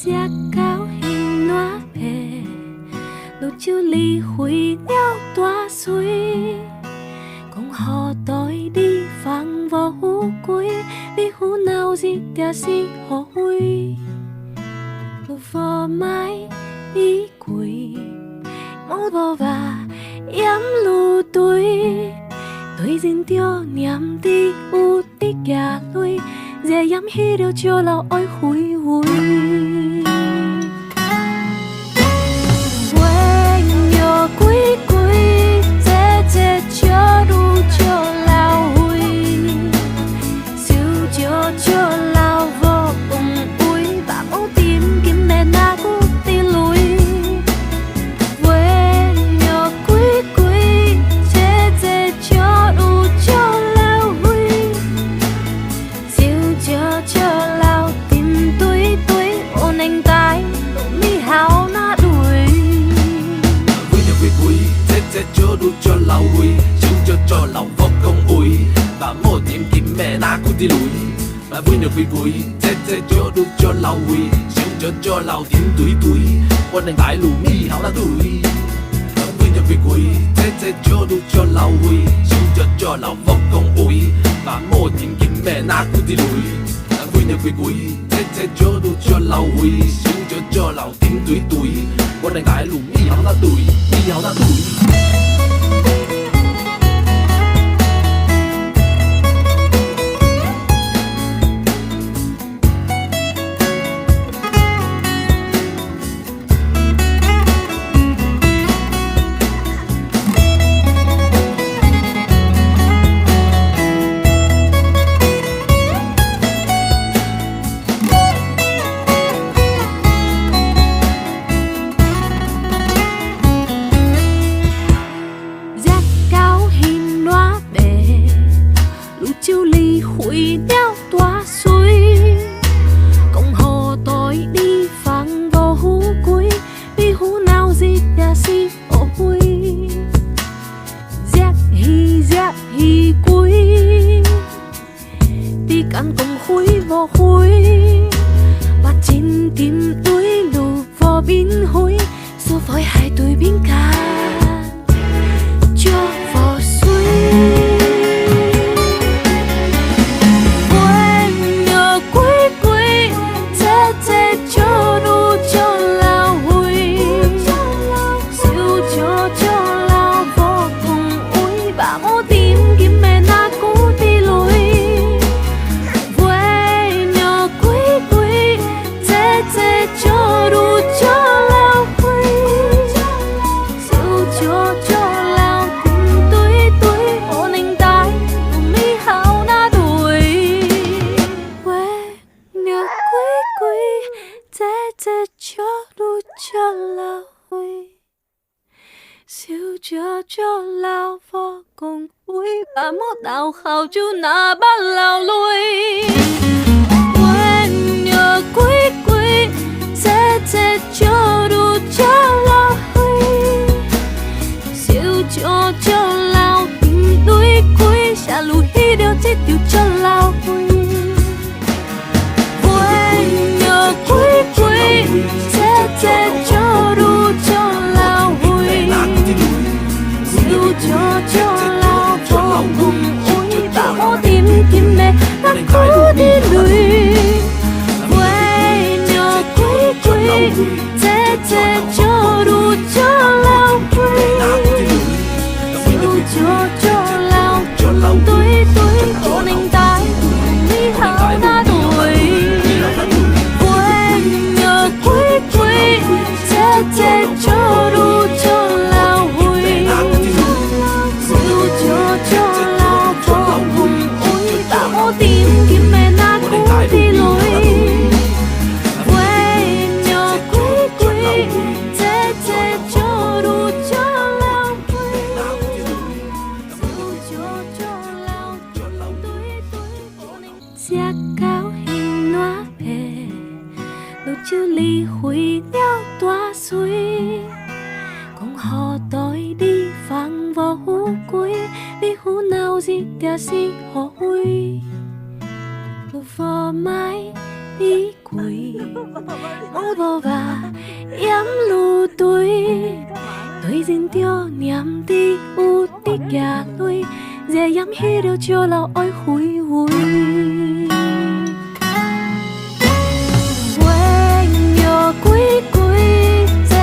Giá cao hình nóa về lúc chiều ly hủy nhau toa suối cùng họ tôi đi phang vào hú cuối vì hú nào gì tia gì họ huy lúc vò mái đi quỳ máu vò và yếm lù tuổi dính tiêu niệm đi u tí gà lui dễ yếm hi đều cho lão ôi húi húi quên nhớ quý quý dễ dễ cho đủ cho lão húi siêu cho lão vô cùng ui và máu tim kiếm mẹ na cú tí lùi quên nhớ quý quý dễ dễ cho đủ cho lão húi siêu cho lão tim tuổi tuổi ôn anh tai mi hào na đuổi vui nhớ quý quý dễ cho đủ cho lão húi siêu cho lão vô cùng ui và máu tim kiếm mẹ na cú tí lùi vui nhớ quý quý dễ cho đủ cho lão húi siêu cho lão tim tuổi tuổi ôn anh tai lù mi hào na đuổi vui nhớ quý quý dễ cho đủ cho lão húi siêu cho lão vô cùng ui và máu tim kiếm mẹ na cú tí lùi vui nhớ quý quý dễ cho đủ cho lão húi siêu cho lão tim tuổi tuổi ôn anh tai lù mi hào na đuổi mi hào na đuổi chiều ly hủy đeo toa suối cộng hồ tôi đi phang vào hú cuối vì hú nào gì đã si ô hui giác hi cuối đi căn cùng húi vào húi và trên tim túi lù vào bin húi số phơi hai tuổi bin ca cho vào suối siêu cho lao vô cùng ui và một đào khảo chú na bắt lao lui quên nhớ quý dễ cho đủ cho lao hui siêu cho lao tim đuôi quý xa lùi hi đều chết tiêu cho lao hui quên nhớ quý dễ cho đủ cho lao hui cho lao vô cùng ui và máu tim kiếm mẹ đã cố đi lùi quên nhớ quý dễ cho đủ cho lao hui cho lao tuổi ôn anh tai mi hào na đuổi quên nhớ quý dễ cho đủ cho lao hui cho lao vô cùng ui và máu tim kiếm mẹ na cú đi lùi quên nhớ quý dễ cho đủ cho lao hui cho lao tuổi giá cao hình nóa về lúc chiều ly hủy nhau toa suối cùng họ tôi đi phang vào hú cuối vì hú nào gì tia gì họ huy lúc vò mái đi 灰，我无话掩路对，对人着念伫有伫行泪，热掩迄条石路爱回味。为了归归，这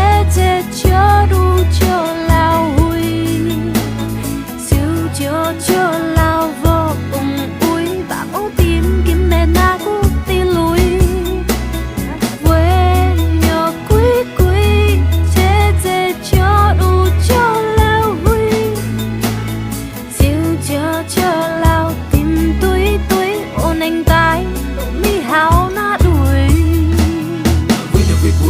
石路石老位，小石石老无风位，把我点金的那股的泪。为了归归，这石路石老位，小石石老点对对，我能带你好那对。为了归归，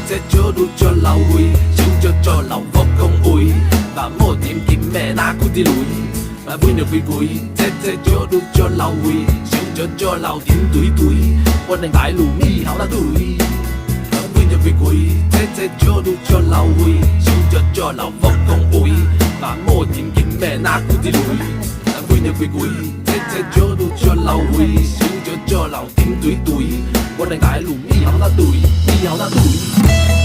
这石路石老位，小石石老无讲位，把我点金的那股的泪。为了归归，这石路石老位，小石石老点对对，我能带路你好那对。为了归归，这石路石老位，小石石老无讲位，把我点金的那股的泪。为了归归，这石路石老位，小石石老点对对，我能带路你好那对，你好那对。